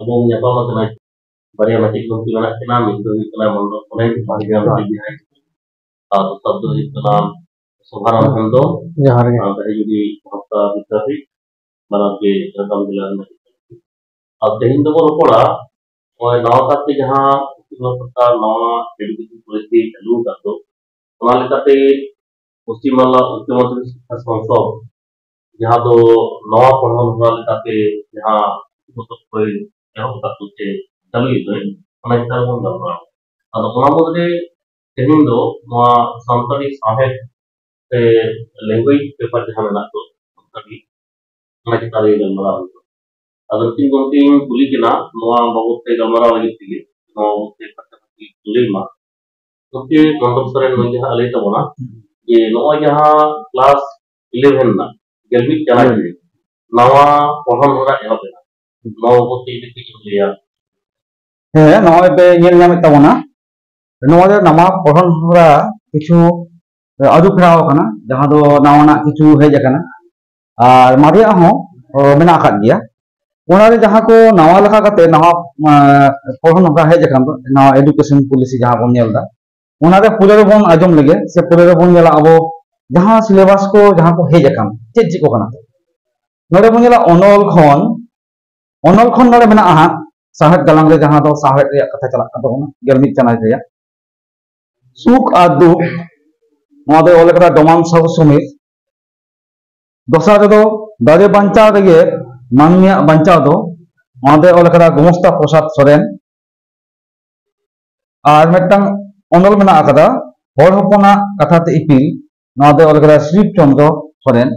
अब nyapama kana bariya mati gumti mana kana min do kana mondo onai bariya mati bihai atau sabdo kana sabaran hando जहाँ के dari judi hafta bitari mana ke rakam dilan अब तेहिन तो बोलो पड़ा और नौ तक के जहाँ किसी पता नौ एजुकेशन पॉलिसी चालू कर दो हमारे कहते उसी माला मुख्यमंत्री शिक्षा संसद जहाँ तो नौ पढ़ने वाले कहते जहाँ मतलब कोई क्या होता कुछ चालू ही तो है हमारे तरफ हम कर रहा अब हमारे मुझे तेहिन दो वहाँ संताली साहेब से लैंग्वेज पेपर जहाँ में ना तो संताली हमारे तरफ ये गलत रहा अगर तीन गोमती कुली के ना नवा बहुत से गलमरा वाली थी नवा से पत्ती कुली मा तो के मतलब सरे नोई जहाँ अले तो बना ये नवा जहाँ क्लास 11 ना गलमी चला है नवा पढ़न हो रहा है अब नवा बहुत से किसी लिया है नवा पे ये नाम इतना नवा जो नमा पढ़न हो रहा किचु अदु खराब करना जहाँ दो नवा ना किचु है जगना और मारिया हो मेना कर दिया उन्होंने जहाँ को नवा लगा करते नवा पढ़न होगा है जगह नवा एजुकेशन पॉलिसी जहाँ को नेलदा उन्होंने पूरे बन आजम लगे से पूरे बन नेला अब जहाँ सिलेबस को जहाँ को है जगह चेक को करना नोड़े बन नेला अनल खन नोड़े मेना आहा साहब गलांग रे जहाँ दो साहब रे कथा चला करते होना गलमी चना रे सुख आ दुख नवा दो ओले कथा डोमान सब समित दोसरा रे दो दादे बंचा रे माननीय बंचाव दो वहां ओले कथा गोमस्ता प्रसाद सोरेन और मिट्टन ओनल मेना कथा हर हपना कथा ते इपिल नवा दो ओले कथा श्री चंद्र सोरेन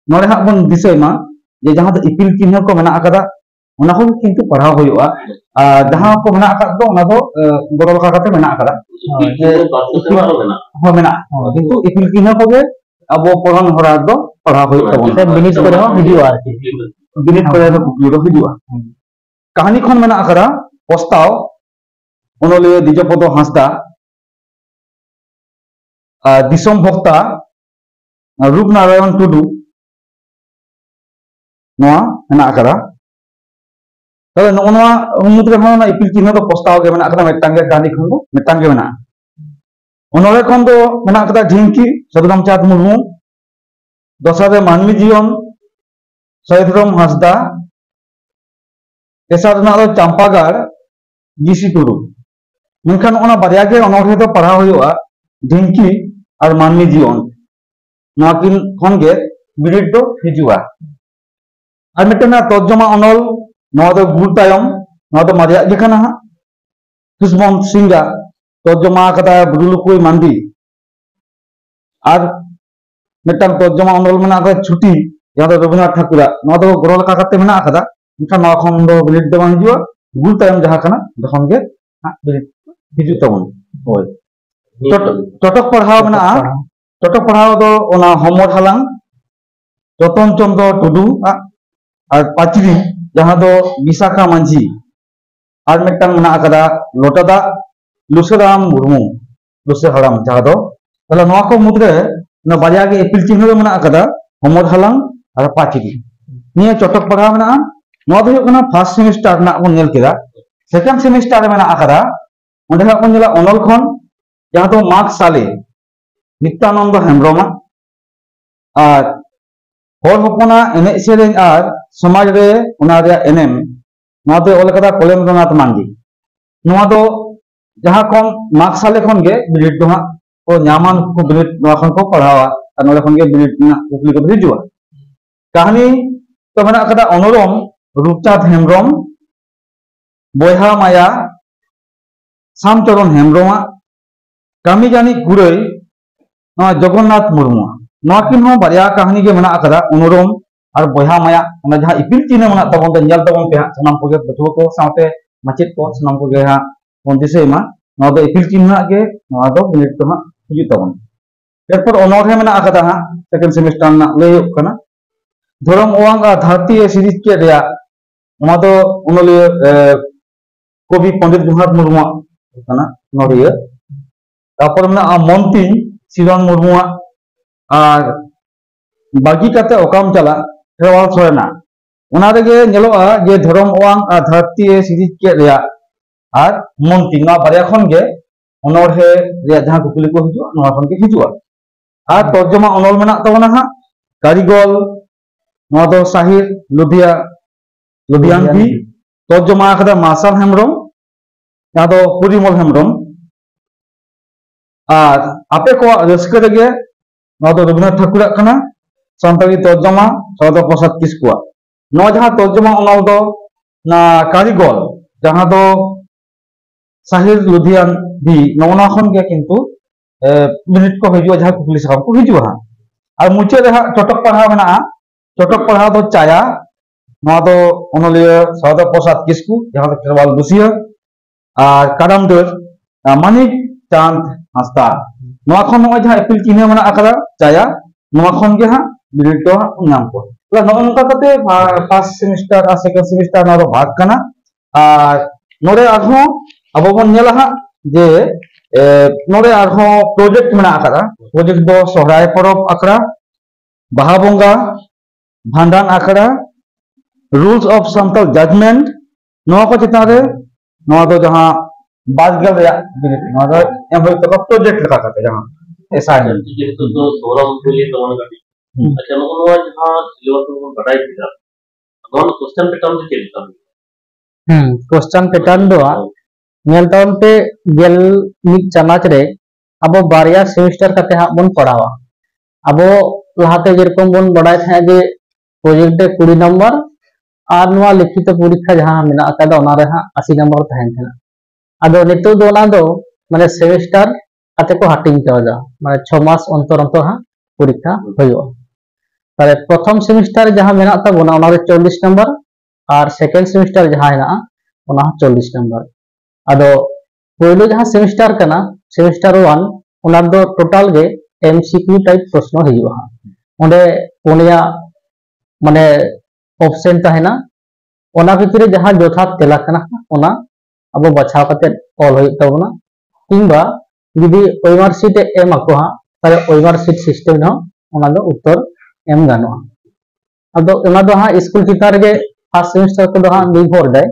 नोड़े हां बन दिसैमा जे जहां दो इपिल चिन्ह को मेना कथा उना को किंतु पढ़ाव होयुआ जहां को मेना कथा दो उना दो गोरल का कथा मेना कथा हो मेना किंतु इपिल चिन्ह को गे अब पढ़न होरा दो पढ़ाव होय तबन मिनिट करे हो हिजुआ बिनित करे तो कुकली दो हिजुआ कहानी खन मेना कथा प्रस्ताव उनलिए दिजपद हांसदा दिसम भक्ता रूपनारायण टुडू नवा मेना कथा तबे नोनवा मुद्रे होना इपिल चिन्ह तो प्रस्ताव के मेना कथा मेटांगे कहानी खन दो मेटांगे मेना उनरे खन दो मेना कथा झिंकी सदराम चाँद मुर्मू दसरे मानवी जीवन सैदराम हांसदा तेसार ना चंपागार जीसी टुडू मेनखान ओना बारिया के अनौठे तो पढ़ाव हुआ ढिंकी और मानवी जीवन नाकिन खन गे बिनिट दो हिजुआ और मिटना तर्जमा अनल नवा दो गुड़ तायम नवा दो मारिया के कना दुश्मन सिंगा तर्जमा कथा बुदुलुकुई मांडी और मिटन तर्जमा अनल मेना का छुट्टी जहाँ दो रविन्द्रनाथ ठाकुर नवा दो गोरल का करते मेना कथा इनका नवा खन दो बिनिट दो हिजुआ गुड़ तायम जहाँ कना जखन गे बिनिट हिजु तबन होय टटक पढ़ाव मेना टटक पढ़ाव दो ओना हमर हालांग रतन चंद्र टुडू और पाचरी जहाँ दो विशाखा मांझी और मिटन मेना कदा लोटादा लुसेराम मुर्मू लुसे हराम जहाँ दो तले नवा को मुद्रे ना बारिया के इपिल चिन्ह मेना कदा हमर हालांग और पाचरी निये टटक पढ़ाव मेना नवा दो हुकना फर्स्ट सेमेस्टर ना को नेल केदा सेकंड सेमेस्टर मेना कदा ओंडे हां को नेला अनल खन जहाँ तो मार्क साले नित्यानंद हेम्ब्रमा और हर हपना एने सेरें और समाज रे उना रे एनएम नवा दो ओले कथा कलेन्द्रनाथ मांडी नवा दो जहाँ खन मार्क साले खन गे बिनिट दो हां को न्यामान को बिनिट नवा खन को पढ़ावा और नोले खन गे बिनिट ना कुकली को हिजुआ कहानी तो मेना कथा अनुरम रूपचाँद हेम्ब्रम बोहा माया सामचरण हेम्ब्रमा कामी जानी कुरई जगन्नाथ मुर्मू नवाकिन हो बारिया कहानी के मेना कदा अनुरम और बोहा माया जहाँ इपिल चिन्ह मेना तबन नेल तबन पे सनाम को बचुआ को साथे माचेत को सनाम को हां बन दिसैमा नवा दो इपिल चिन्ह के नवा दो बिनिट तो हां हिजु तबन एरपर अनौठे मेना कदा हां सेकंड सेमेस्टर ना लय कना धर्म ओवांग धरती सीरीज के रेया नवा दो उनलिए कवि पंडित गुहात मुर्मू कना नोरिया तापर मेना मंती सिरन मुर्मू और बागी काते ओकाम चला खेवाल सोरेना ᱚᱱᱟ ᱨᱮᱜᱮ ᱧᱮᱞᱚᱜᱼᱟ ᱡᱮ ᱫᱷᱚᱨᱚᱢ ᱚᱣᱟᱝ ᱟᱨ ᱫᱷᱟᱹᱨᱛᱤ ᱥᱤᱨᱤᱡ ᱠᱮᱫ ᱨᱮᱭᱟᱜ ᱟᱨ ᱢᱚᱱᱛᱤ ᱱᱚᱣᱟ ᱵᱟᱨᱭᱟ ᱠᱷᱚᱱ ᱜᱮ ᱚᱱᱚᱬᱦᱮ ᱨᱮᱭᱟᱜ ᱡᱟᱦᱟᱸ ᱠᱩᱠᱞᱤ ᱠᱚ ᱦᱤᱡᱩᱜᱼᱟ ᱱᱚᱣᱟ ᱠᱷᱚᱱ ᱜᱮ ᱦᱤᱡᱩᱜᱼᱟ ᱟᱨ ᱛᱚᱨᱡᱚᱢᱟ ᱚᱱᱚᱞ ᱢᱮᱱᱟᱜ ᱛᱟᱵᱚᱱᱟ ᱦᱟᱸᱜ ᱠᱟᱹᱨᱤᱜᱚᱞ ᱱᱚᱣᱟ ᱫᱚ ᱥᱟহির লুধিয়ানভি তর্জমা আকাদা মার্শাল হেমব্রম ᱡᱟᱦᱟᱸ ᱫᱚ ᱯᱚᱨᱤᱢᱚᱞ ᱦᱮᱢᱵᱨᱚᱢ ᱟᱨ ᱟᱯᱮ ᱠᱚᱣᱟᱜ ᱨᱟᱹᱥᱠᱟᱹ ᱨᱮᱜᱮ ᱱᱚᱣᱟ ᱫᱚ ᱨᱚᱵᱤᱱᱫᱨᱚᱱᱟᱛᱷ ᱴᱷᱟᱹᱠᱩᱨᱟᱜ ᱠᱟᱱᱟ ᱥᱟᱱᱛᱟᱲᱤ ᱛᱚᱨᱡᱚᱢᱟ ᱥᱚᱨᱚᱫᱟ ᱯᱨᱚᱥᱟᱫ ᱠᱤᱥᱠᱩᱣᱟᱜ ᱱᱚᱣᱟ ᱡᱟᱦᱟᱸ ᱛᱚᱨᱡᱚᱢᱟ ᱚᱱᱚᱞ ᱫᱚ ᱚᱱᱟ ᱠᱟᱹᱨᱤᱜᱚᱞ ᱡᱟᱦᱟᱸ ᱫᱚ ᱥᱟহির লুধিয়ানভি ᱱᱚᱣᱟ ᱠᱷᱚᱱ ᱜᱮ ᱠᱤᱱᱛᱩ ᱢᱤᱱᱤᱴ ᱠᱚ ᱦᱤᱡᱩᱜᱼᱟ ᱡᱟᱦᱟᱸ ᱠᱩᱠᱞᱤ ᱥᱟᱠᱟᱢ ᱠᱚ ᱦᱤᱡᱩᱜᱼᱟ ᱦᱟᱸᱜ ᱟᱨ ᱢᱩᱪᱟᱹᱫ ᱨᱮ ᱦᱟᱸᱜ ᱪᱚᱴᱚᱠ ᱯᱟᱲᱦᱟᱣ ᱢᱮᱱᱟᱜᱼᱟ ᱪᱚᱴᱚᱠ ᱯᱟᱲᱦᱟᱣ ᱫᱚ ᱪᱟᱭᱟ ᱱᱚᱣᱟ ᱫᱚ ᱚᱱᱚᱞᱤᱭᱟᱹ ᱥᱚᱨᱚᱫᱟ ᱯᱨᱚᱥᱟᱫ ᱠᱤᱥᱠᱩ ᱡᱟᱦᱟᱸ ᱫᱚ ᱠᱷᱮᱨᱣᱟᱞ ᱵᱩᱥᱤᱭᱟᱹ ᱟᱨ ᱠᱟᱨᱟᱢ ᱫᱟᱹᱨ ᱢᱟᱱᱤᱠ चांद हंसदा नोआ खन नोआ जहां एपिल चिन्ह मेना आकदा चाया नोआ खन गे हां मिनिट दो नाम को तो नोनका कते फर्स्ट सेमेस्टर आ सेकंड सेमेस्टर ना भाग कना आर नोरे आरहो अबो बन नेला हां जे नोरे आरहो प्रोजेक्ट मेना आकदा प्रोजेक्ट दो सोहराय परब आकड़ा बाहा बोंगा भांडान आकड़ा रूल्स ऑफ संतल जजमेंट नोआ को चिता रे नोआ दो जहां बाजगल नोआ दो एम होय तो प्रोजेक्ट लगा करते जहां असाइनमेंट जेहेतु तो सोरम के लिए तो गटी अच्छा नोआ जहां सिलेबस को बढ़ाई दिया नोन क्वेश्चन पैटर्न से चलता क्वेश्चन पैटर्न दो नेल टाउन पे गेल मिक चनाच रे अब बारिया सेमेस्टर कते हा बन पढ़ावा अब लहाते जेरकम बन बढ़ाई था जे प्रोजेक्ट 20 नंबर और नोआ लिखित परीक्षा जहां मेना अकादा ओना रे हा 80 नंबर तहन था अदो नितो दो ना दो माने सेमेस्टर कते को हाटिंग करा माने 6 मास अंतर अंतर हा परीक्षा होयो तारे प्रथम सेमेस्टर जहां मेना ताबोना ओना रे 40 नंबर और सेकंड सेमेस्टर जहां हेना ओना 40 नंबर अदो पहिलो जहां सेमेस्टर कना सेमेस्टर 1 ओना दो टोटल गे एमसीक्यू टाइप प्रश्न हियो हा ओंडे पुनिया माने ऑप्शन ताहेना ओना भितरे जहां यथार्थ तेला कना ओना अब बचाव कते ऑल होय तबना किंबा यदि ओइमार सीट एम आको हा ताले ओइमार सीट सिस्टम न ओना दो उत्तर एम गानो अदो ओना दो हा स्कूल चिता रे फर्स्ट सेमेस्टर को दो हा निर्भर दे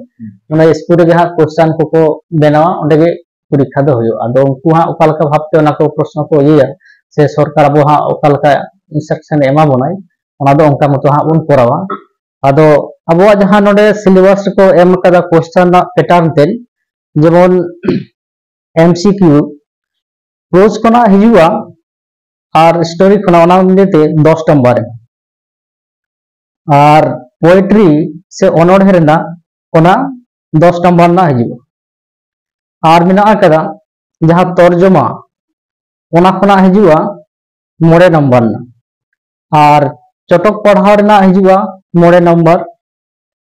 ओना स्कूल रे जहां क्वेश्चन को बनावा ओंडे गे परीक्षा दो होयो अदो उनको हा ओकालका भाबते ओना को प्रश्न को इया से सरकार अब हा ओकालका इंस्ट्रक्शन एमा बनाय ओना दो ओंका मतो हा उन कोरावा अदो अब जहां नोडे सिलेबस को एम कदा क्वेश्चन पैटर्न तेन जेमन एमसीक्यू रोज कोना हिजुआ और स्टोरी कोना ओना मिलेते 10 नंबर और पोएट्री से ऑनोढ़े रेना ओना 10 नंबर ना हिजुआ और मेना कदा जहां तर्जमा ओना कोना हिजुआ 9 नंबर ना और चटक पढ़ाव रेना हिजुआ 9 नंबर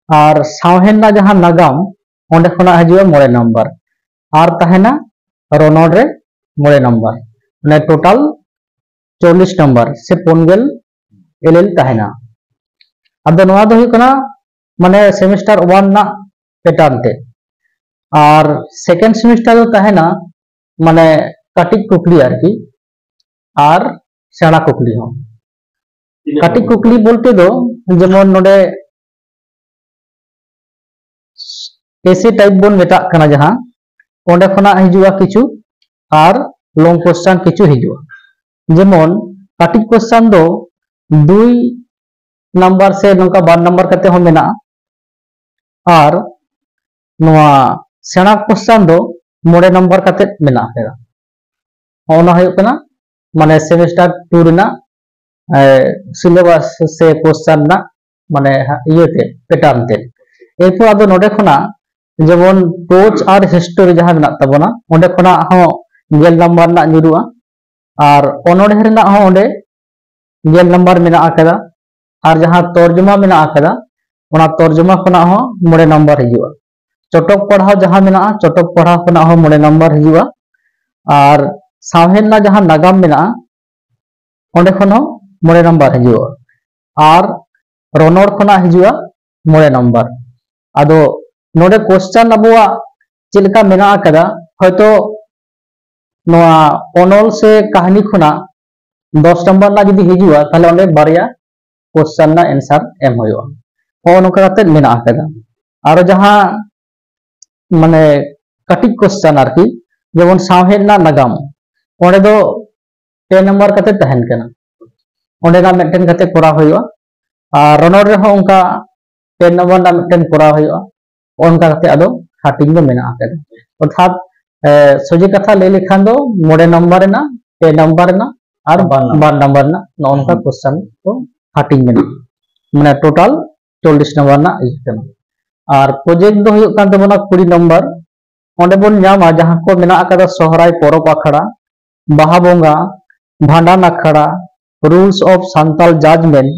और सावहेन ना जहां नागाम ओंडे खोना हिजुआ 9 नंबर और तहेना रोनोड रे 9 नंबर माने टोटल 40 नंबर से पोनगेल एलएल तहेना अब नोआ दो हुकना माने सेमेस्टर 1 ना पैटर्न ते और सेकंड सेमेस्टर दो तहेना माने काटिक कुकली आरकी और सेना कुकली हो काटिक कुकली बोलते दो जेमन नोडे ऐसे टाइप बोन मेटा कना जहां ओंडे खना हिजुआ किछु और लॉन्ग क्वेश्चन किछु हिजुआ जेमन काटिक क्वेश्चन दो 2 नंबर से नोका 2 नंबर कते हो मेना और नोआ सेना क्वेश्चन दो 9 नंबर कते मेना हेरा ओना होय कना माने सेमेस्टर 2 रेना सिलेबस से क्वेश्चन ना माने इयते पैटर्न ते एरपो आदो नोडे खना जेमन प्रोच और हिस्टोरी जहां मेना तबना ओंडे खना हो 10 नंबर ना जुरुआ और ओनोडे रेना हो ओंडे 10 नंबर मेना आकदा और जहां तर्जुमा मेना आकदा ओना तर्जुमा खना हो 9 नंबर हिजुआ चटक पढ़ाव जहां मेना चटक पढ़ाव खना हो 9 नंबर हिजुआ और सावहेन ना जहां नागाम मेना ओंडे खनो 9 नंबर हिजुआ और रोनोड खना हिजुआ 9 नंबर आदो नोडे क्वेश्चन अबुआ चिलका मेना कदा हयतो नोआ ओनल से कहानी खुना 10 नंबर ना जदी हिजुआ ताले ओंडे बारिया क्वेश्चन ना आंसर एम होयो हो नोका कते मेना आकेदा आरो जहां माने कटिक क्वेश्चन आरकी जेमन सावहेद ना नागाम ओंडे दो 10 नंबर कते तहन कना ओंडे ना मिटन कते कोरा होयवा और रनर रे हो उनका 10 नंबर ना मिटन कोरा होयवा उनका कते आदो हाटिंग दो मेना आकेदा अर्थात सोजे कथा ले लेखान दो मोड़े नंबर ना 10 नंबर ना और 12 नंबर ना नौनका क्वेश्चन तो हाटिंग मेना माने टोटल 40 नंबर ना इकना और प्रोजेक्ट दो हुयो कान तबना 20 नंबर ओंडे बोन ᱧᱟᱢᱟ जहां को मेना आकादा सोहराय पोरब आखड़ा बाहा बोंगा भांडान आखड़ा रूल्स ऑफ सांताल जजमेंट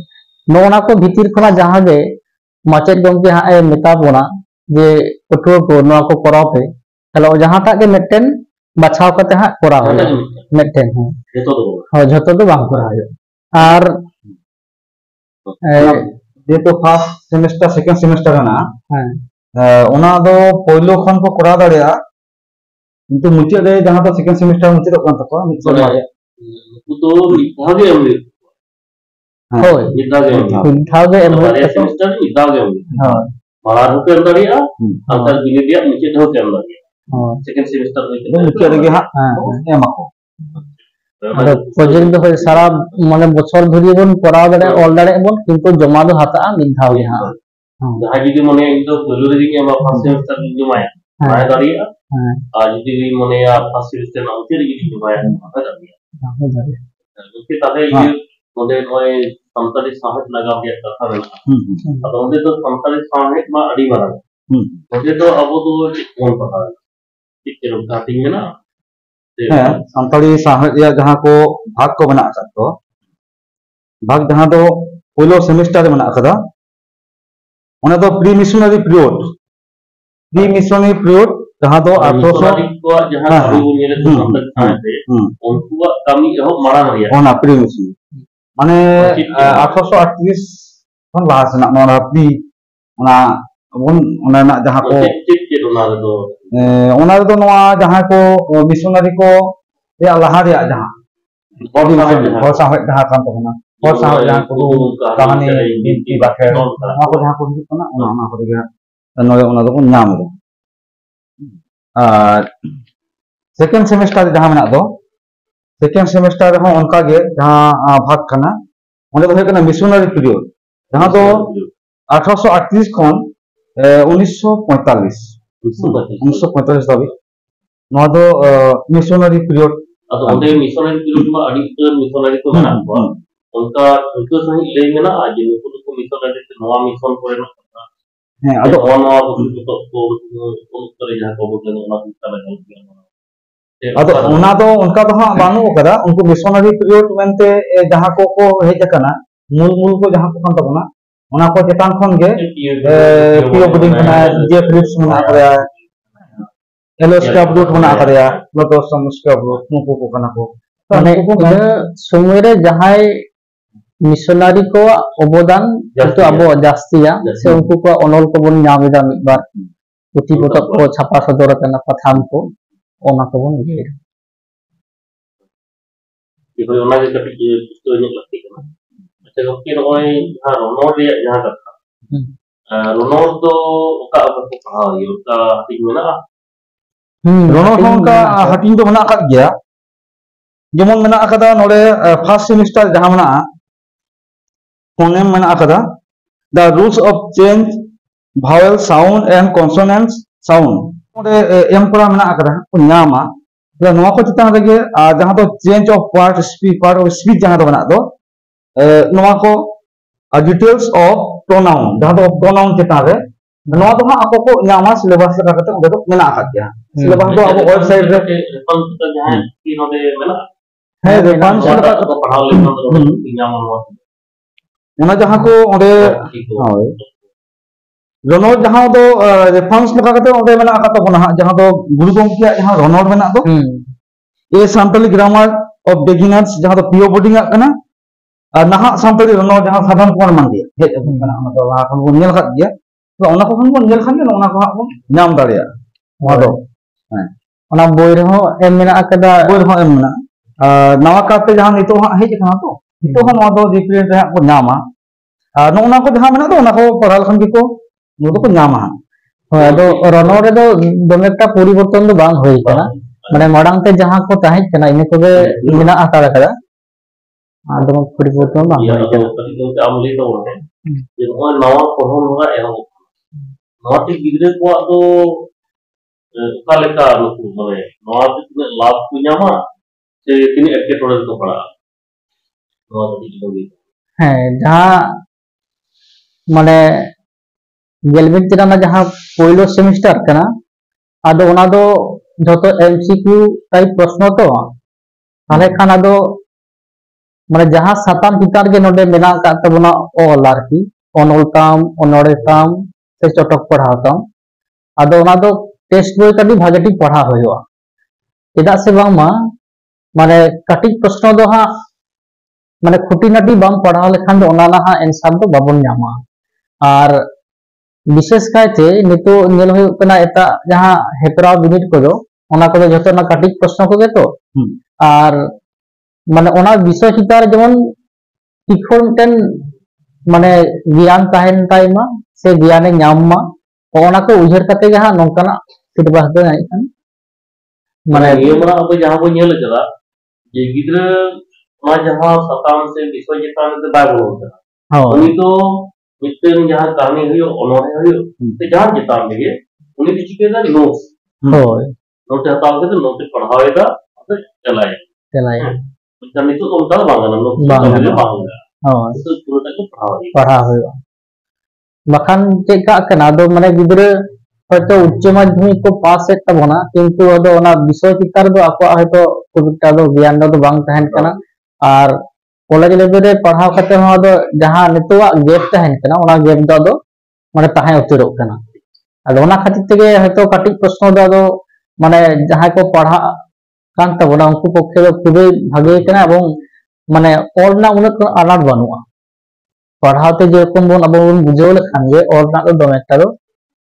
नोना को भीतर खना जहां गे माचेद गमके हा मेता बोना जे पटुआ को नोआ को कोराव पे हेलो जहां तक के मेटेन बाछाव कते हा कोराव हो मेटेन हो जतो दो बांग कोराव और जे तो फर्स्ट सेमेस्टर सेकंड सेमेस्टर ना ओना दो पहिलो खन को करा दाड़िया किंतु मुचे रे जहां तो सेकंड सेमेस्टर मुचे तो कान तको मिद सेमा रे तो मिठागे हमने होय मिठागे हमने सेमेस्टर मिठागे हमने हां मार के अंदर या अंतर बिने दिया मुचे हो के अंदर हां सेकंड सेमेस्टर में मुचे रे हां एमा को अरे प्रोजेक्ट दो सारा माने बछर धरि बन करा दाड़े ऑल दाड़े बन किंतु जमा दो हाता मिद धाव गे हां जहां जुदी मने इनदो पहलो रे गे एमा फर्स्ट सेमेस्टर में जमाया माय दाड़िया आज जुदी मने या फर्स्ट सेमेस्टर ना उते रे गे जमाया हां दाड़िया क्योंकि ताले ये मोदे नय संताली साहत लगा दिया कथा मेना अब ओंदे तो संताली साहत मा अडी मारा ओंदे तो अब तो कोन पता ठीक के स्टार्टिंग में ना संताली साहत या जहां को भाग को बना सकत तो भाग जहां दो पहिलो सेमेस्टर में बना कदा ओने तो प्री मिशनरी पीरियड जहां दो 1800 को जहां करू मेरे तो संतक थाते उनको कमी हो मारा रिया ओना प्री मिशन माने 1838 खन लाहा सना नोना प्री ओना ओना ना जहां को चिक के ओना दो नोआ जहां को मिशनरी को या लाहा रिया जहां बॉडी और साहब जहां कान तो ना और साहब जहां को कहानी बिनती बाखे ना को जहां को ना ओना को गया नोले ओना दो नाम रे सेकेंड सेमेस्टर जहां मेना दो सेकेंड सेमेस्टर हो उनका गे जहां भाग करना ओने तो है मिशनरी पीरियड जहां तो 1838 खन 1945 धाबी नोआ दो मिशनरी पीरियड अब ओंदे मिशनरी पीरियड मा अडी मिशनरी को मेना को उनका उनको सही ले मेना आज नुको मिशनरी से नोआ मिशन करे ना हैं अदो नोआ को करे जहां को बोले ओना तला गल अदो ओना दो उनका तो हां बानु कदा उनको मिशनरी पीरियड मेनते जहां को हेज कना मूल को जहां को खन तबना ओना को चेतान खन गे पीओ बुडिंग कना जे फिलिप्स मना करया एलओ स्टाफ रूट मना करया लतो समस्या रूट नुको को कना को माने इन समय रे जहाय मिशनरी को अवदान तो अब जास्तिया से उनको को अनल को बन नामेदा मिद बार पुथि पोतब को छापा सदर कना पठान को ओना को बन गे ये ओना के कटी तो ने लगती कना अच्छा ओके नय हां रोनोर रे जहां कथा रोनोर तो ओका को पढ़ा यो का ठीक में ना रोनोर हों का हटिंग तो मना कर गया जेमन मना कदा नोडे फर्स्ट सेमेस्टर जहां मना फोनेम मना कदा the rules of change vowel sound and consonants sound ओडे एम परा मना कदा को नामा या नोआ को चिता लगे जहां तो चेंज ऑफ पार्ट स्पीच जहां तो बना दो नोआ को डिटेल्स ऑफ प्रोनाउन जहां तो प्रोनाउन चिता रे नोआ तो आपको को नामा सिलेबस लगा करते ओडे तो मना आ गया सिलेबस तो अब वेबसाइट रे रेफरेंस तो जहां की नोडे मेना है रेफरेंस लगा तो पढ़ा ले तो नामा ओना जहां को ओडे हाय रोनोर जहां दो रेफरेंस लगा करते ओडे मेना का तो बना जहां दो गुरु गंकिया जहां रोनोर मेना दो ए सान्ताली ग्रामर ऑफ बिगिनर्स जहां दो पीओ बोर्डिंग आकना और नहा सान्ताली रोनोर जहां साधारण कोन मान दिया हे बना ओना दो वहां को नेल खा दिया तो ओना को बन नेल खान ओना को हां नाम दाड़िया ओना दो ओना बोय रे हो एम मेना आकदा बोय हो एम मेना नवा काते जहां नितो हां हे कना तो नितो हां नवा दो डिफरेंट रे को नामा नोना को जहां मेना दो ओना को पढ़ा लखन के को नु तो नामा ᱦᱳᱭ ᱟᱫᱚ ᱨᱚᱱᱚᱲ ᱨᱮᱫᱚ ᱫᱚᱢᱮ ᱮᱠᱴᱟ ᱯᱚᱨᱤᱵᱚᱨᱛᱚᱱ ᱫᱚ ᱵᱟᱝ ᱦᱩᱭ ᱠᱟᱱᱟ ᱢᱟᱱᱮ ᱢᱟᱲᱟᱝ ᱛᱮ ᱡᱟᱦᱟᱸ ᱠᱚ ᱛᱟᱦᱮᱸ ᱠᱟᱱᱟ ᱤᱱᱟᱹ ᱠᱚᱜᱮ ᱢᱮᱱᱟᱜ ᱦᱟᱛᱟᱲ ᱠᱟᱫᱟ ᱟᱫᱚ ᱯᱚᱨᱤᱵᱚᱨᱛᱚᱱ ᱵᱟᱝ या ᱦᱩᱭ तो ᱠᱟᱱᱟ कभी कभी आम ले तो बोलते ये नवा नवा पढ़न होगा एहो नवा ते गिदरे को तो का लेका नुकु माने नवा ते तिने लाभ को ᱧᱟᱢᱟ से तिने एकेटोड़े तो पड़ा नवा कटी कभी ᱦᱮᱸ ᱡᱟᱦᱟᱸ ᱢᱟᱱᱮ ᱜᱮᱞᱢᱤᱫ ᱨᱮᱱᱟᱜ ᱡᱟᱦᱟᱸ ᱯᱳᱭᱞᱳ ᱥᱮᱢᱤᱥᱴᱟর ᱠᱟᱱᱟ ᱟᱫᱚ ᱚᱱᱟ ᱫᱚ ᱡᱷᱚᱛᱚ एमसीक्यू टाइप प्रश्न तो ताहले खान आदो माने जहां साताम चितार के नोडे मेना का तबना ऑल आरकी ऑनल ताम ऑनोड़े ताम से चटक पढ़ाव ताम आदो ओना दो टेस्ट बोय कदी भागेटी पढ़ा होयोआ चेदा से बांगमा माने कटी प्रश्न दो हा माने खुटीनाटी बाम पढ़ाव लेखान दो ओना ना आंसर दो बाबन ᱧᱟᱢᱟ आर विशेष कायते नितो नेल हुयो कना एता जहां हेपरा बिनिट को दो ओना को जतो ना कटी प्रश्न को तो आर माने ओना विषय चितार जेमन टिखोन टेन माने ज्ञान ताहेन ताइमा से ज्ञाने ᱧᱟᱢ ओना को उजर कते जहां नोंकाना फीडबैक दो नाइ खान माने ये मरा अब जहां को नेल करा ये गिदरे मा जहां सताम से विषय चितान ते बाय बोलता हां उनी तो मित्र जहां कहानी हुई ओनोने हुई ते जहां चितान लगे उनी की चिकेदा नोट्स होय नोट हटाव के नोट पढ़ावेगा और चलाए bukan itu total banget nong bangga itu pura itu पढ़ा हुआ बखान चेका कना दो माने गिदरे हयतो उच्च माध्यमिक को पास एक तबना किंतु अदो ओना विषय चितार दो आको हयतो कुबटा दो ज्ञान दो बांग तहन कना आर कॉलेज लेवल रे पढ़ाव कते हो दो जहां नितोआ गैप तहन कना ओना गैप दो माने ताहे उतरो कना अदो ओना खातिर तेगे हयतो कटिक प्रश्न दो माने जहां को पढ़ा कान तबना उनको पक्षे दो खुबे भागे कना एवं माने ऑल ना उनक आनाट बानुआ पढ़ाते जेरकम बन अब बन बुझाव लेखान जे ऑल ना दो दमे एकटा दो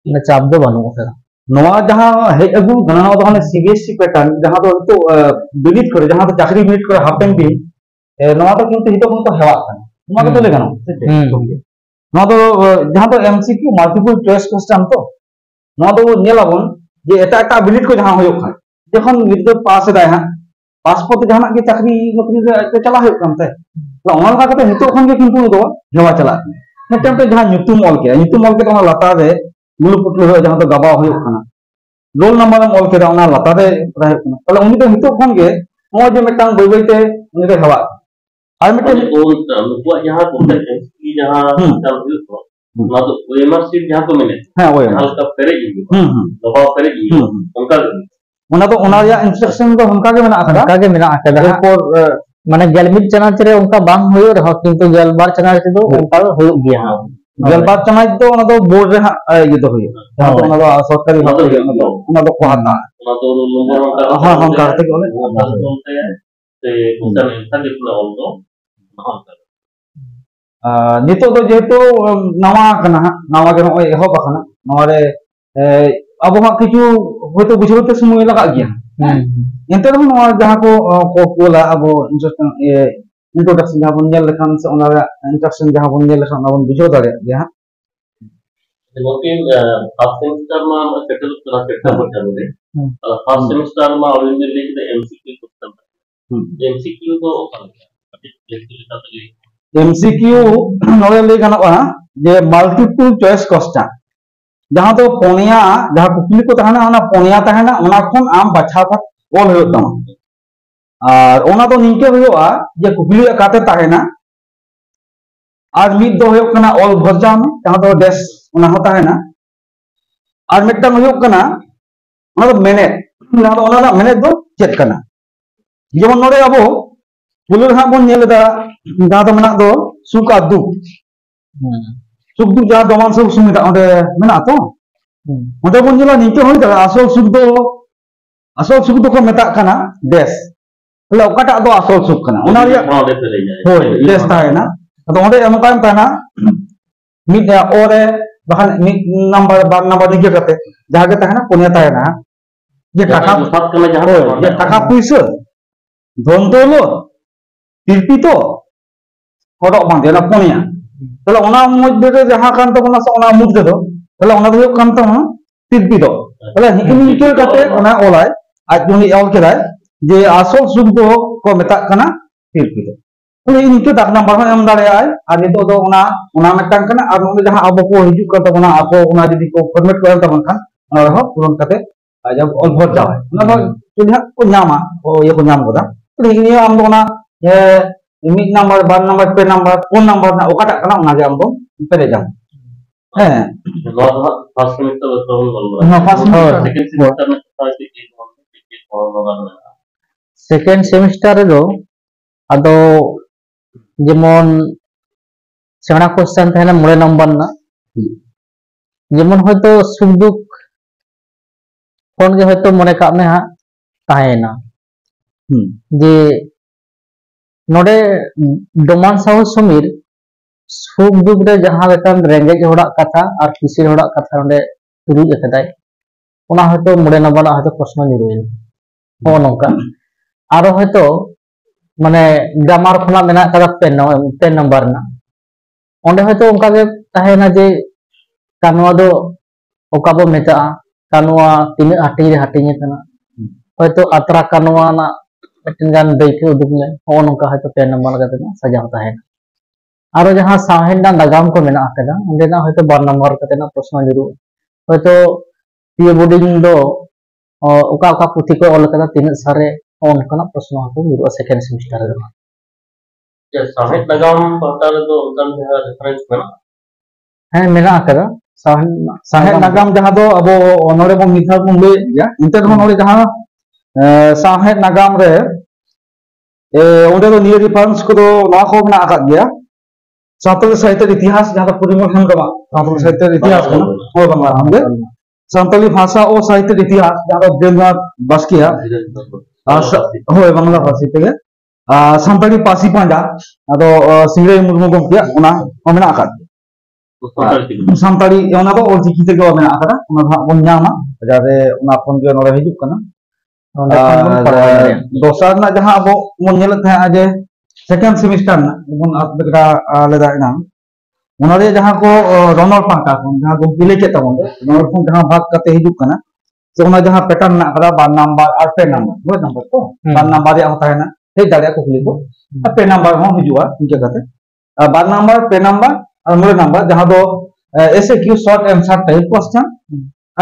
ना चाप दो बानुआ करा नवा जहां हे अगु गणना दो हने सीबीएसई पैटर्न जहां दो तो बिलिट करे जहां तो चाकरी बिलिट करे हापेन दिन नवा तो किंतु हितो को हेवा खान नवा को ले गानो नवा तो जहां तो एमसीक्यू मल्टीपल चॉइस क्वेश्चन तो नवा तो नेलाबन जे एटा एटा बिलिट को जहां होयो खान जखन गिद्दो पास दाय हां पासपोर्ट जहां के चाकरी नौकरी रे चला होयो कामते तो ओना लगा कते हितो खन के किंतु दो हेवा चला मिटम पे जहां ᱧᱩᱛᱩᱢ ᱚᱞ के ओना लता रे गुल पुटलो हो जहां तो गबा होयो खाना रोल नंबर ऑल के ओना लता रे पढ़ाय खाना तले उनी तो हितो खन के मो जे मिटांग बई बई ते उनी रे हेवा आर मिटे ओल नुकुआ जहां कॉम्पिटेंस की जहां चल हुयो तो ना तो ओएमआर सीट जहां को मिले हां ओए हल्का पेरे जी दबाव पेरे जी उनका ओना तो ओना या इंस्ट्रक्शन तो उनका के मेना आकदा एरपर माने गेलमिट चनाच रे उनका बांग होयो रह किंतु गेलबार चनाच दो उनका होयो गया गेलबार चनाच दो ओना तो बोर्ड रे ये तो होयो जहां तो ओना तो सरकारी भाग ओना तो कोहाता ओना तो नंबर का हां हां करते के बोले बोलते हैं से उनका इंसान जितना ऑल तो हां नितो तो जेतो नवा कना नवा के ओय एहो बखना नवा रे अब हाँ किचु होतो बुझाते समय लगा गया एंते रहो नवा जहां को कोला अब इंट्रोडक्शन जहां बन नेल लखान से ओना इंट्रोडक्शन जहां बन नेल लखान बन बुझो दारे गया मौके फर्स्ट सेमेस्टर में सेटल करा सेटल हो जाने फर्स्ट सेमेस्टर में ऑलरेडी लेके एमसीक्यू क्वेश्चन एमसीक्यू तो एमसीक्यू नोले ले गाना जे मल्टीपल चॉइस क्वेश्चन जहां तो पोनिया जहां कुकली को तहना ओना पोनिया तहना ओना खन आम बाछा का ऑल होयो तमा और ओना तो निके होयोआ जे कुकली काते तहना आज मिद दो होयो कना ऑल भरजा में जहां तो डैश ओना होता है ना और मिटन होयो कना ओना तो मिनट ना तो ओना मिनट दो चेक कना जेमन नोडे अबो पुलुर हां बन नेलदा जहां तो मना दो सुका दु सुख दुख जहां दमान सब सुमिता ओंडे मेना तो ओंडे बन जेला निके होई दा असल सुख दो को मेता कना देश ले ओकाटा दो असल सुख कना ओना रिया होय देश तायना तो ओंडे एमकान ताना मिड ओरे बखान मिड नंबर बार नंबर निके कते जहां के ताना पुनिया तायना जे टाका सात कना जहां जे टाका पैसा धन दौलत तिरपी तो हडक बांधे ना पुनिया তাহলে ওনা মধ্যে রে যাহা কান তাবনা সে ওনা মধ্যে দো তাহলে ওনা দো কান তাবনা তিরপি দো তাহলে নিকে কাতে ওনা অলাই আজ উনি অল কেদাই যে আসল সুখ দো को মেতা কানা তিরপি দো তাহলে ইনকে ডাক নাম্বার হন এম দাঁড়ায় আর নিতো দো ওনা মেতাং কানা আর উনি যাহা আবো को হিজু কান তাবনা আপো ওনা যদি को ফরমেট করেন তাবন খান ওনা রহ পূরণ কাতে जब ऑल भर जाए ओना दो तुझा को नामा ओ ये को नाम कोदा तो हिनी आम दो ना ये मिड नंबर बार नंबर पे नंबर फोन नंबर ना ओकाटा कना ओना जे आम दो पेरे जाम है लॉ फर्स्ट सेमेस्टर तो बोल ना फर्स्ट सेकंड सेमेस्टर में साइड के बोल सेकेंड सेमिस्टर रे दो अदो जेमन सेना क्वेश्चन थाना मोड़े नंबर ना जेमन होयतो सुख दुख कौन के होयतो मने का में हा ताहेना जे नोडे डोमान साहु सुमीर सुख दुख रे जहां लेकान रेंगेज होड़ा कथा और किसी होड़ा कथा नोडे तुरुज अकदाय ओना होयतो मोड़े नंबर ना होयतो प्रश्न निरुइन हो नोका आरो होयतो माने ग्रामार खना मेना कदा पेन नंबर ना ओंडे होयतो उनका के ताहेना जे कानवा दो ओका बो मेता कानवा तीन हाटिंग हाटिंग तना होयतो अतरा कानवा ना मिटन गान दैके उदुग ले हो नोका होयतो पेन नंबर कते ना सजाव ताहेना आरो जहां साहेन ना नगाम को मेना कदा ओंडे ना होयतो बार नंबर कते ना प्रश्न निरु होयतो पी बोर्डिंग दो ओका ओका पुथि को ऑल कदा तीन सारे ओनकना प्रश्न होतो निरु सेकेंड सेमेस्टर रे या साहित्य लगाम पहटा रे तो उनका रेफरेंस में है मेना कदा साहेब नागाम जहां दो अब नोड़े बन मिथा बन ले या इंटर हो नोड़े जहां साहेब नागाम रे ओंडे दो नियर रिफरेंस को दो ना को मेना आका गया सातल साहित्य इतिहास जहां परिमल हेमब्रम सातल साहित्य इतिहास को हो बंगा हमगे संताली भाषा और साहित्य इतिहास जहां देवनाथ बास्किया हो बंगला भाषा ते संताली पासी पांडा अदो सिंगरे मुर्मु गमकिया ओना मेना आका सानताड़ी ओना दो और चिकी तेगे मेना आका ओना हा बन नामा जारे ओना फोन के नोड़े हिजुक कना दोसार ना जहां अब मन नेल था जे सेकंड सेमेस्टर ना बन आप बेटा लेदा ना ओना रे जहां को रनर पांटा को जहां को पिले के तबन रनर को जहां भाग करते हिजुक कना से ओना जहां पैटर्न ना करा बार नंबर और पे नंबर तो बार नंबर या होता है ना हे दाड़िया को कुली को पे नंबर हो हिजुआ इनके कहते बार नंबर पे नंबर और मोड़े नंबर जहां दो ऐसे Q short answer type question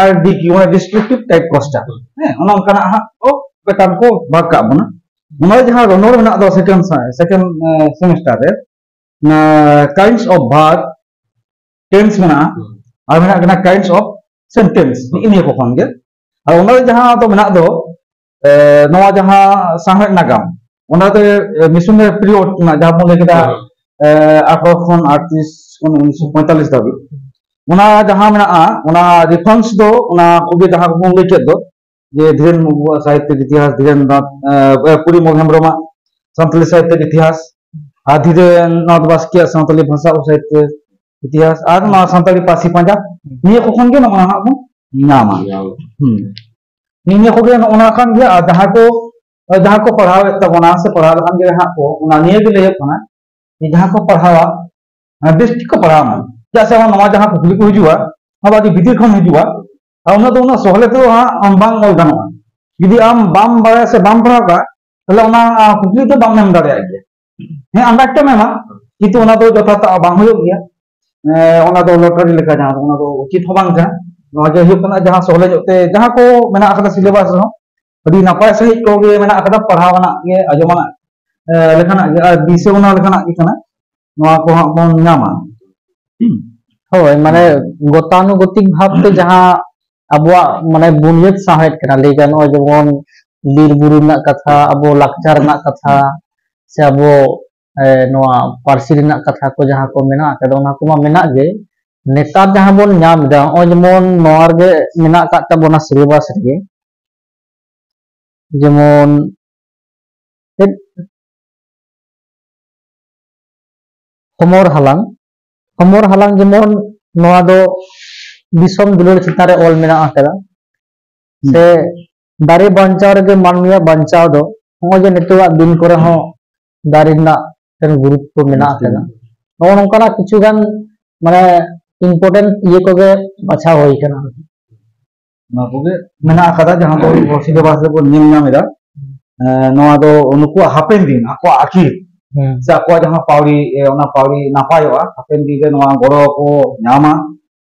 और D Q descriptive type question है ओना कना हा ओ पैटर्न को भाग का बना ओना जहां रनर मेना दो सेकंड सेमेस्टर रे काइंड्स ऑफ वर्ब टेंस मेना और मेना कना काइंड्स ऑफ सेंटेंस इन को खन गे और ओना जहां तो मेना दो नवा जहां साहेब नागाम ओना तो मिशन पीरियड ना जहां बोले केदा 1838 1945 दाबी ओना जहां मेना ओना रेफरेंस दो ओना कोगे जहां को ले के दो जे धीरेन मुगु साहित्य इतिहास धीरेन पुरी मोहम्ब्रमा संताली साहित्य इतिहास धीरेन नाथ बास्किया संताली भाषा और साहित्य इतिहास और ना संताली पासी पांजा निये को खन के ना हा बो नामा निये को के ओना खान के जहां को पढ़ावे तबना से पढ़ा लखान के हा को ओना निये के ले खाना जहां को पढ़ावा बेस्ट को पढ़ावा जैसे हम नवा जहां कुली को हिजुआ हम आदि भीतर खन हिजुआ और ना सहले तो हम बांग ऑल गानो यदि आम बाम बारे से बाम पढ़ा का तले ओना कुली तो बाम नेम दाड़े आगे हे अंडा मेमा किंतु ओना दो जथा ता बांग हो गया ओना दो लॉटरी लेका जहां ओना दो उचित हो बांग जा नवा जे हुक ना जहां सहले जोते जहां को मेना आकदा सिलेबस हो अभी नपाय सही को गे मेना आकदा पढ़ावना के अजमाना लेखना दिसे ओना लेखना की kana नवा को बन नामा होय माने गतानुगतिक भाव ते जहां अबवा माने बुनियाद साहित्य कना ले गानो जेमन लीर बुरु ना कथा अबो लाक्चर ना कथा से अबो नवा पारसी ना कथा को जहां को मेना के ओना को मा मेना गे नेतार जहां बोन नाम दा ओ जेमन नवार गे मेना का तबोना सिलेबस रे जेमन हमर हालांग जेमन नवा दो दिसम दुलर चितारे ऑल मेना आकदा से दारे बांचाव रे मानमिया बांचाव दो हो जे नेतुआ दिन करे हो दारे ना तेन गुरुत्व मेना आकदा ᱱᱚᱜᱼᱚ ᱱᱚᱝᱠᱟᱱᱟᱜ ᱠᱤᱪᱷᱩ ᱜᱟᱱ ᱢᱟᱱᱮ ᱤम्ᱯᱚर्टेंट ᱤᱭᱟᱹ ᱠᱚᱜᱮ ᱵᱟᱪᱷᱟᱣ ᱦᱩᱭ ᱠᱟᱱᱟ ᱱᱚᱣᱟ ᱠᱚᱜᱮ ᱢᱮᱱᱟᱜ ᱟᱠᱟᱫᱟ ᱡᱟᱦᱟᱸ ᱫᱚ ᱥᱤᱞᱮᱵᱟᱥ ᱨᱮᱵᱚᱱ ᱧᱮᱞ ᱧᱟᱢ ᱮᱫᱟ ᱱᱚᱣᱟ ᱫᱚ ᱱᱩᱠᱩᱣᱟᱜ ᱦᱟᱯᱮᱱ ᱫᱤᱱ ᱟᱠᱚᱣᱟᱜ ᱟᱹᱠᱷᱤᱨ ᱥᱮ ᱟᱠᱚᱣᱟᱜ ᱡᱟᱦᱟᱸ ᱯᱟᱣᱲᱤ ᱚᱱᱟ ᱯᱟᱣᱲᱤ ᱱᱟᱯᱟᱭᱚᱜᱼᱟ ᱦᱟᱯᱮᱱ ᱫᱤᱱ ᱨᱮ ᱱᱚᱣᱟ ᱜᱚᱲᱚ ko ᱧᱟᱢᱟ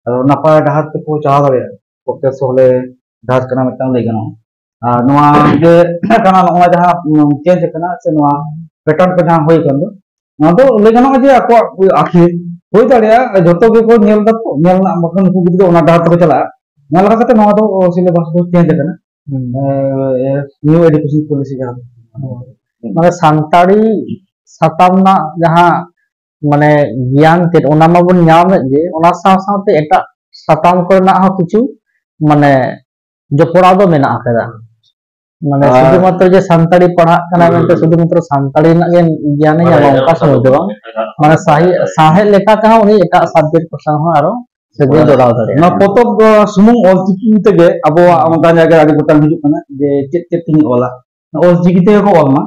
ᱟᱨ ᱱᱟᱯᱟᱭ ᱰᱟᱦᱟᱨ ᱛᱮᱠᱚ ᱪᱟᱞᱟᱣ ᱫᱟᱲᱮᱭᱟᱜᱼᱟ ᱯᱚᱠᱠᱷᱮ ᱥᱚᱦᱞᱮ ᱰᱟᱦᱟᱨ ᱠᱟᱱᱟ ᱢᱤᱫᱴᱟᱝ ᱞᱟᱹᱭ ᱜᱟᱱᱚᱜᱼᱟ ᱟᱨ ᱱᱚᱣᱟ ᱜᱮ ᱠᱟᱱᱟ ᱱᱚᱜᱼᱚᱭ ᱡᱟᱦᱟᱸ ᱪᱮᱧᱡᱽ ᱟᱠᱟᱱᱟ ᱥᱮ ᱱᱚᱣᱟ ᱯᱮᱴᱟᱨᱱ ko ᱡᱟᱦᱟᱸ ᱦᱩᱭ ᱟᱠᱟᱱ ᱫᱚ ᱱᱚᱣᱟ ᱫᱚ ᱞᱟᱹᱭ ᱜᱟᱱᱚᱜᱼᱟ ᱡᱮ ᱟᱠᱚᱣᱟᱜ ᱟᱹᱠᱷᱤᱨ ᱦᱩᱭ ᱫᱟᱲᱮᱭᱟᱜᱼᱟ ᱡᱚᱛᱚ ᱜᱮᱠᱚ ᱧᱮᱞ ᱫᱟᱠᱚ ᱧᱮᱞ ᱨᱮᱱᱟᱜ ᱵᱟᱠᱷᱟᱱ ᱩᱱᱠᱩ ᱜᱤᱫᱽᱨᱟᱹ ᱚᱱᱟ ᱰᱟᱦᱟᱨ ᱛᱮᱠᱚ ᱪᱟᱞᱟᱜᱼᱟ ᱚᱱᱟ ᱞᱮᱠᱟ ᱠᱟᱛᱮ ᱱᱚᱣᱟ ᱫᱚ ᱥᱤᱞᱮᱵᱟᱥ ᱫᱚ ᱪᱮᱧᱡᱽ ᱟᱠᱟᱱᱟ ᱱᱤউ एजुकेशन पॉलिसी जहाँ ᱢᱟᱱᱮ ᱥᱟᱱᱛᱟᱲᱤ ᱥᱟᱛᱟᱢ ᱨᱮᱱᱟᱜ ᱡᱟᱦᱟᱸ ᱢᱟᱱᱮ ᱜᱮᱭᱟᱱ ᱛᱮᱫ ᱚᱱᱟ ᱢᱟᱵᱚᱱ ᱧᱟᱢᱮᱫ ᱜᱮ ᱚᱱᱟ ᱥᱟᱶ ᱥᱟᱶᱛᱮ ᱮᱴᱟᱜ ᱥᱟᱛᱟᱢ ᱠᱚᱨᱮᱱᱟᱜ ᱦᱚᱸ ᱠᱤᱪᱷᱩ ᱢᱟᱱᱮ ᱡᱚᱯᱲᱟᱣ ᱫᱚ ᱢᱮᱱᱟᱜ ᱟᱠᱟᱫᱟ ᱢᱟᱱᱮ শুধু মাত্র যে সান্তাড়ি পড়াক কানা মেনতে শুধু মাত্র সান্তাড়ি ᱨᱮᱱᱟᱜ ᱜᱮ জ্ঞানে ᱧᱟᱢᱟ ᱚᱱᱠᱟ ᱥᱚᱢᱚᱭ ᱫᱚ ᱵᱟᱝ ᱢᱟᱱᱮ ᱥᱟᱶᱦᱮᱫ ᱞᱮᱠᱟ ᱛᱮᱦᱚᱸ ᱩᱱᱤ ᱮᱴᱟᱜ ᱥᱟᱵᱡᱮक्ᱴ ᱠᱚ ᱥᱟᱶ ᱦᱚᱸ ᱟᱨᱚ ᱥᱟᱹᱜᱟᱹᱭ ᱡᱚᱲᱟᱣ ᱫᱟᱲᱮᱭᱟᱜᱼᱟ ᱱᱚᱣᱟ ᱯᱚᱛᱚᱵ ᱥᱩᱢᱩᱝ ᱚᱞᱪᱤᱠᱤ ᱛᱮᱜᱮ ᱟᱵᱚᱣᱟᱜ ᱚᱱᱠᱟ ᱡᱟᱭᱜᱟ ᱟᱹᱰᱤ ᱜᱚᱴᱟᱝ ᱦᱤᱡᱩᱜ ᱠᱟᱱᱟ ᱡᱮ ᱪᱮᱫ ᱪᱮᱫ ᱛᱤᱧ ᱚᱞᱟ ᱚᱞᱪᱤᱠᱤ ᱛᱮᱜᱮ ᱠᱚ ᱚᱞ ᱢᱟ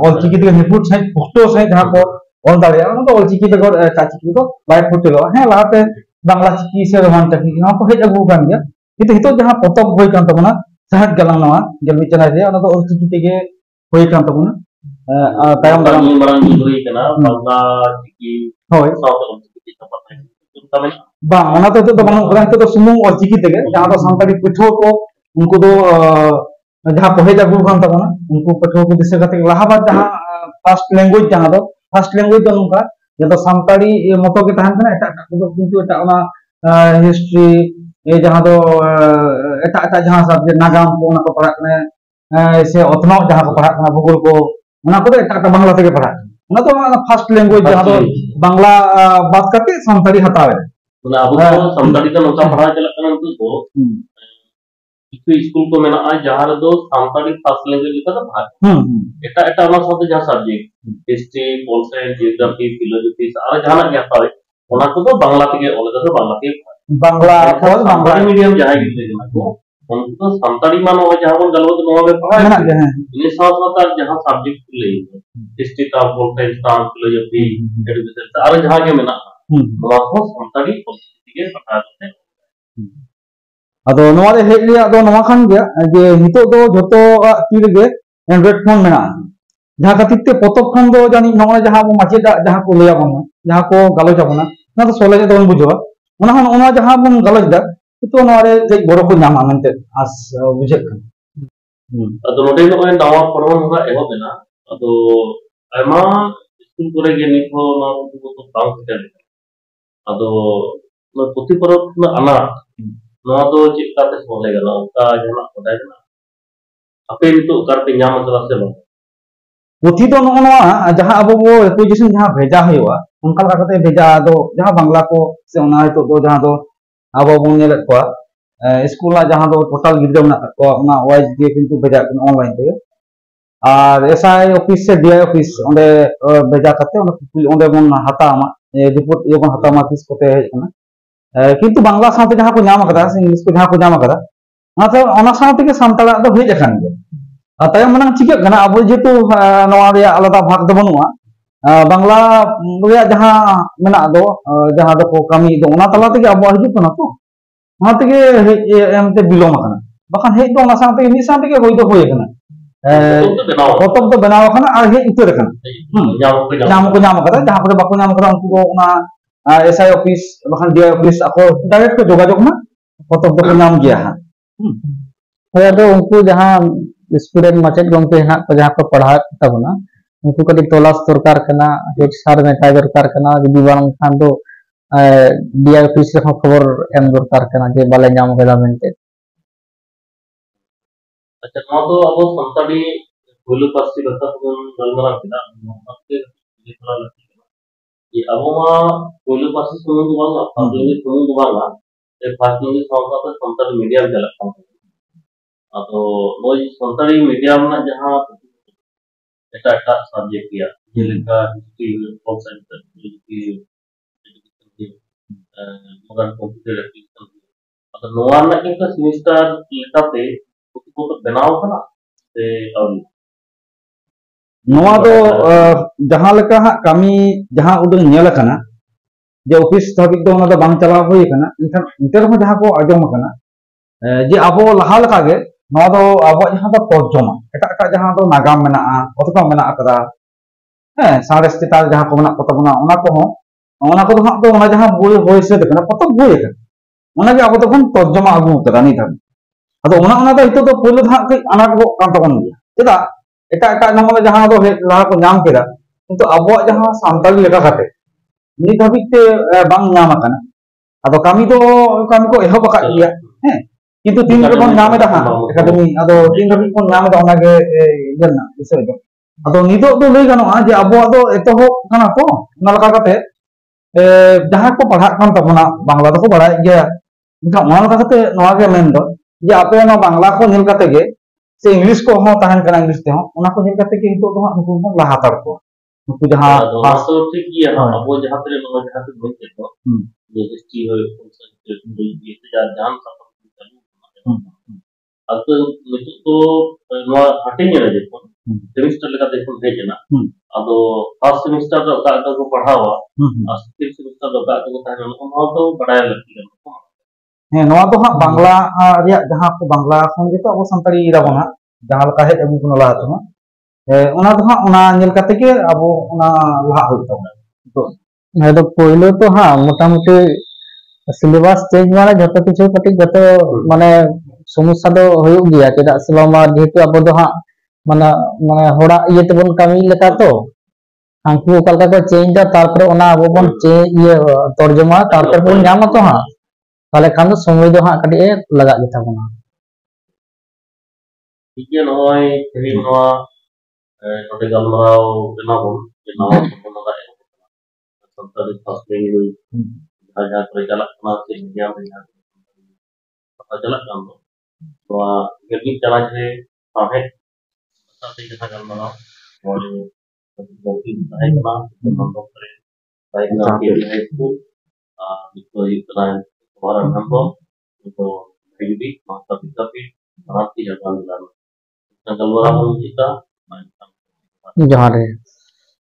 ᱚᱞᱪᱤᱠᱤ ᱛᱮᱜᱮ ᱱᱤᱯᱷᱩᱴ ᱥᱟᱺᱦᱤᱡ ᱯᱩᱥᱴᱟᱹᱣ ᱥᱟᱺᱦᱤᱡ ᱡᱟᱦᱟᱸ ᱠᱚ ᱚᱞ ᱫᱟᱲᱮᱭᱟᱜᱼᱟ ᱚᱱᱟ ᱫᱚ ᱚᱞᱪᱤᱠᱤ ᱵᱮᱜᱚᱨ ᱮᱴᱟᱜ ᱪᱤᱠᱤ ᱫᱚ ᱵᱟᱭ ᱯᱷᱩᱴᱮᱞᱚᱜᱼᱟ ᱦᱮᱸ ᱞᱟᱦᱟᱛᱮ ᱵᱟᱝᱞᱟ ᱪᱤᱠᱤ ᱥᱮ ᱨᱳমান ᱪᱤᱠᱤ ᱱᱚᱣᱟ ᱠᱚ ᱦᱮᱡ ᱟᱹᱜᱩ ᱟᱠᱟᱱ ᱜᱮᱭᱟ কিন্তু ᱱᱤᱛᱚᱜ ᱡᱟᱦᱟᱸ ᱯᱚᱛᱚᱵ ᱦᱩᱭ ᱠᱟᱱ ᱛᱟᱵᱚᱱᱟ ᱥᱟᱦᱮᱫ ᱜᱟᱞᱟᱝ ᱱᱚᱣᱟ ᱡᱮᱞᱢᱤ ᱪᱟᱱᱟᱪ ᱨᱮ ᱚᱱᱟ ᱫᱚ ᱚᱞᱪᱤᱠᱤ ᱛᱮᱜᱮ ᱦᱩᱭ ᱠᱟᱱ ᱛᱟᱵᱚᱱᱟ ᱛᱟᱭᱚᱢ ᱫᱟᱨᱟᱢ marang huy kana bangla chiki ᱦᱳᱭ sauta chiki chapat tame bang ona to to bang ora to sumung olchiki tege jahan do santali pathwa ko unku do jahan ko hej agu kan tabona unku pathwa ko disya kate lahabad jahan first language jahan do nungka jado santali moto ke tahan kana eta ko kintu eta ona history jahan do eta jahan subject nagam ko ona ko parak kana se otno jahan ko parak kana bhugol ko ona ko eta bangla tege parak ona to first language jahan do bangla बात करके संताली हटावे ना अब तो संताली का नौका पढ़ा चला करना तो स्कूल को मैंने आज जहाँ दो संताली फर्स्ट लैंग्वेज लिखा था भाग एटा एटा वाला सब जहाँ subject history pol science geography philosophy सारा जहाँ क्या था उन्हें तो बांग्ला के अलग से बांग्ला के बांग्ला बांग्ला मीडियम जहाँ गिरते हैं ना उनको संताली मानो जहाँ वो गलत नोआ में पढ़ा है ये साथ जहाँ सब्जेक्ट ले हिस्ट्री का पॉल साइंस का फिलोसफी एडुकेशन सारा जहाँ के में ना ᱱᱚᱣᱟ ᱥᱟᱱᱛᱟᱲᱤ ᱯᱚᱞᱤᱥᱤ ᱛᱮᱜᱮ ᱯᱟᱲᱦᱟᱣ ᱠᱟᱛᱮ ᱟᱫᱚ ᱱᱚᱣᱟ ᱨᱮ ᱦᱮᱡ ᱨᱮᱭᱟᱜ ᱫᱚ ᱱᱚᱣᱟ ᱠᱷᱟᱱ ᱜᱮ ᱡᱮ ᱱᱤᱛᱚᱜ ᱫᱚ ᱡᱚᱛᱚᱣᱟᱜ ᱛᱤ ᱨᱮᱜᱮ ᱮᱱᱰᱨᱚᱭᱮᱰ ᱯᱷᱳᱱ ᱢᱮᱱᱟᱜᱼᱟ ᱡᱟᱦᱟᱸ ᱠᱷᱟᱹᱛᱤᱨ ᱛᱮ ᱯᱚᱛᱚᱵ ᱠᱷᱚᱱ ᱫᱚ ᱡᱟᱹᱱᱤᱡ ᱱᱚᱜᱼᱚᱭ ᱡᱟᱦᱟᱸ ᱟᱵᱚ ᱢᱟᱪᱮᱫᱟᱜ ᱡᱟᱦᱟᱸ ᱠᱚ ᱞᱟᱹᱭ ᱟᱵᱚᱱᱟ ᱡᱟᱦᱟᱸ ᱠᱚ ᱜᱟᱞᱚᱪ ᱟᱵᱚᱱᱟ ᱚᱱᱟ ᱫᱚ ᱥᱚᱞᱦᱮ ᱛᱮᱵᱚᱱ ᱵᱩᱡᱷᱟᱹᱣᱟ ᱚᱱᱟ ᱦᱚᱸ ᱱᱚᱜᱼᱚ ᱱᱚᱣᱟ ᱡᱟᱦᱟᱸ ᱵᱚᱱ ᱜᱟᱞᱚᱪ ᱫᱟ ᱱᱤᱛᱚᱜ ᱱᱚᱣᱟ ᱨᱮ ᱠᱟᱹᱡ ᱜᱚᱲᱚ ᱠᱚ ᱧᱟᱢᱟ ᱢᱮᱱᱛᱮ ᱟᱥ ᱵᱩᱡᱷᱟᱹᱜ ᱠᱟᱱᱟ ᱟᱫᱚ ᱱᱚᱰᱮ ᱱᱚᱜᱼᱚᱭ ᱱᱟᱣᱟ ᱯᱚᱲᱦᱚᱱ ᱦᱚᱸ ᱮᱦᱚᱵ ᱮᱱᱟ ᱟᱫᱚ ᱟᱭᱢᱟ ᱥᱠᱩᱞ ᱠᱚᱨᱮ ᱜᱮ ᱱᱤᱛ ᱦᱚᱸ ᱱᱚᱣᱟ ᱠᱚ ᱵᱟᱝ ᱥᱮᱴᱮᱨ ᱟᱫᱚ ᱯᱩᱛᱷᱤ ᱯᱚᱛᱚᱵ ᱨᱮᱱᱟᱜ ᱟᱱᱟᱴ ᱱᱚᱣᱟ ᱫᱚ ᱪᱮᱫ ᱞᱮᱠᱟᱛᱮ ᱥᱚᱞᱦᱮ ᱜᱟᱱᱚᱜᱼᱟ ᱚᱱᱠᱟ ᱡᱟᱦᱟᱱᱟᱜ ᱵᱟᱰᱟᱭ ᱢᱮᱱᱟᱜᱼᱟ ᱟᱯᱮ ᱱᱤᱛᱚᱜ ᱚᱠᱟᱨᱮᱯᱮ ᱧᱟᱢ ᱟᱠᱟᱫᱟ ᱥᱮ ᱵᱟᱝ पुथी तो नवा जहां अब वो एक्विजिशन जहां भेजा हुआ उनका लगाते भेजा दो जहां बांग्ला को से ओना तो दो जहां दो अब बन नेल को स्कूल जहां दो टोटल गिद्रा ना को ओना वाइज गे किंतु भेजा ऑनलाइन ते और एसआई ऑफिस से डीआई ऑफिस ओंडे भेजा करते ओंडे बन हतामा रिपोर्ट ये बन हतामा किस कोते हेजना किंतु बांग्ला साथे जहां को नाम कदा से इंग्लिश को जहां को नाम कदा ओना ओना साथे के संताला दो भेज अखान गे तायम मनang चिका कना अब जेतु नवा रे आलादा भाग दो बनुआ बांग्ला रे जहां मेना दो जहां दो को कमी दो ओना तला तेगे अब हिजु कना तो ओना तेगे एमते बिलोम कना बखान हे दो ओना साथे मी साथे के होय दो होय कना पतब तो बनाव कना और हे उतर कना नाम को नाम कदा जहां पर बाको नाम कदा उनको को ओना एसआई ऑफिस बखान डीआई ऑफिस ako डायरेक्ट को जोगाजोग ना पतब तो नाम गया हां होय दो उनको जहां स्टूडेंट माचेद गंके हेना को जहां को पढ़ा तबना उनको कदी तलाश दरकार कना हेड सर मेटा दरकार कना जदि बांग खान दो डीआई ऑफिस रे खबर एम दरकार कना जे बाले नाम गदा मेनते अच्छा नवा तो अब संताड़ी बोलो पासी भाषा को गलमरा किदा आपके थोड़ा लगती है ये अब मा बोलो पासी सुमन दो बांगा फादले सुमन दो बांगा ए फादले सावका तो संताड़ी मीडियम चला atau noi संताड़ी मीडियम ना जहां एटा सब्जेक्ट किया जेलेका history pol science philosophy modern computer application atau नोआ ना के सेमेस्टर लेताते को बनाव कना से और नवा दो जहां लेका हां कामी जहां उडंग नेल kana जे ऑफिस धाबिक दो ओना दो बांग चला हुई kana इनखान इंटर में जहां को आजम kana जे आबो लहा लेका गे नवा दो आबो जहां दो तर्जमा एटा जहां दो नागाम मेना अथवा मेना अकदा सारेस चिताल जहां को मेना पता ओना को हो ओना को हां दो ओना जहां बोई होय से kana पता बोई kana ओना गे आबो तो बन तर्जमा आगु कदा नि धाबि अदो ओना दो हितो दो पहले हां कई अनाट को कान तबन गया चेदा एटा नाम जहां दो लहा को नाम केदा किंतु आबो जहां सांताली लेका खाते नि धाबि ते बांग नाम kana अदो कामी को एहब का गया हैं किंतु तीन रे बन नाम दा हां एकेडमी अदो तीन धाबि को नाम दा ओना गे इयना विषय दो अदो निदो दो लई गानोआ जे आबो दो एतो हो kana तो ओना लका खाते जहां को पढ़ा कान तबना बांग्ला दो को बड़ाय गया इनका ओना लका खाते नवा गे मेन दो जे आपे ना बांग्ला को नेल खाते गे से इंग्लिश को हो ताहन kana इंग्लिश ते हो ओना को नेल खाते के हितो दो हां उनको को लहा तार को उनको जहां पास तो ठीक किया हां अब वो जहां पे लोग जहां पे बोलते तो जो हिस्ट्री हो कौन सा ये तो जान सकता हूं अब तो नवा हटिंग है देखो सेमेस्टर लगा देखो भेज ना अब फर्स्ट सेमेस्टर का को पढ़ावा सेकंड सेमेस्टर का को ताहन उनको तो बड़ा लगती है हैं नवा तो हां बांग्ला रिया जहां को बांग्ला खन के तो अब संताली राबो हां जहां लका हे अबु को लहा तो ओना तो हां ओना नेल काते के अब ओना लहा हो तो तो पहले तो हाँ मोटामुटी सिलेबास चेंज माने जतो किछु कटी जतो माने समस्या दो होयो गया चेदा सिलेबा जेतु अब दो हाँ माने माने होड़ा ये तबन कमी लेका तो हांकु ओकलका को चेंज दा तारपर ओना अब बन ये तर्जुमा तारपर बन नाम तो हाँ ताले खान दो समय दो हाँ कटी लगा गेता बना ठीक है नॉय तेरी नवा नोटे गलमराव बना हो नवा नवा संताली फर्स्ट लैंग्वेज जहां पर चला अपना से इंडिया में पता चला काम तो गर्मी चला से है साथे जहां गलमराव और बहुत ही है ना हम लोग करे लाइक ना के है स्कूल इसको इतना हमारा नंबर तो भी माता पिता भी आपकी जगह मिला गलमराव kita जहाँ रहे